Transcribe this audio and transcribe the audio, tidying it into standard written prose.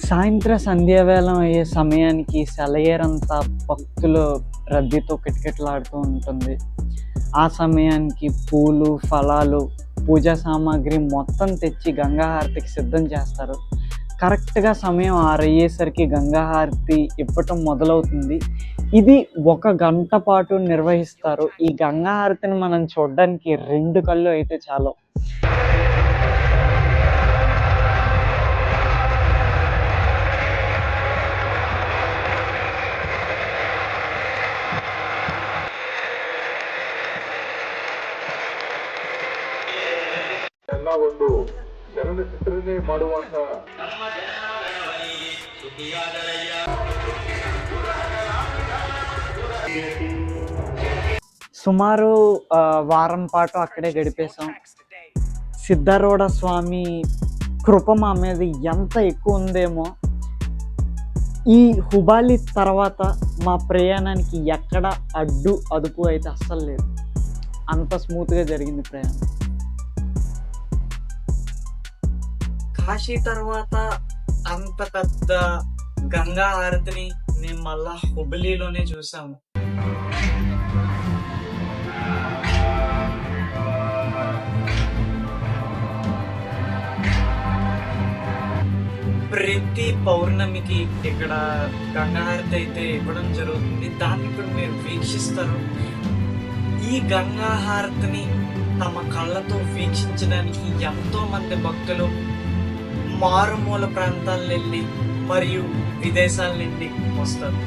సాయంత్ర సంధ్యావేళం అయ్యే సమయానికి సెలయేరంతా భక్తులు రద్దీతో కిటకిటలాడుతూ ఉంటుంది. ఆ సమయానికి పూలు, ఫలాలు, పూజా సామాగ్రి మొత్తం తెచ్చి గంగా హారతికి సిద్ధం చేస్తారు. కరెక్ట్‌గా సమయం 6 అయ్యేసరికి గంగా హారతి ఇవ్వటం మొదలవుతుంది. ఇది 1 గంట పాటు నిర్వహిస్తారు. ఈ గంగా హారతిని మనం చూడడానికి 2 కళ్ళు అయితే చాలవు. ಎಲ್ಲ ಒಂದು ಚಲನಚಿತ್ರನೇ ಮಾಡುವಂತ సుమారు వారం పాటు అక్కడే గడిపేశాం. సిద్ధారూఢ స్వామి కృప మా మీద ఎంత ఎక్కువ ఉందేమో, ఈ హుబాలి తర్వాత మా ప్రయాణానికి ఎక్కడ అడ్డు అదుపు అయితే అస్సలు లేదు. అంత స్మూత్గా జరిగింది ప్రయాణం. కాశీ తర్వాత అంత పెద్ద గంగా హారతిని మేము మళ్ళా హుబలీలోనే చూసాము. ప్రతి పౌర్ణమికి ఇక్కడ గంగా హారతి అయితే ఇవ్వడం జరుగుతుంది. దాన్ని ఇప్పుడు మీరు వీక్షిస్తారు. ఈ గంగా హారతిని తమ కళ్ళతో వీక్షించడానికి ఎంతో మంది భక్తులు మారుమూల ప్రాంతాల నుండి మరియు విదేశాల నుండి వస్తారు.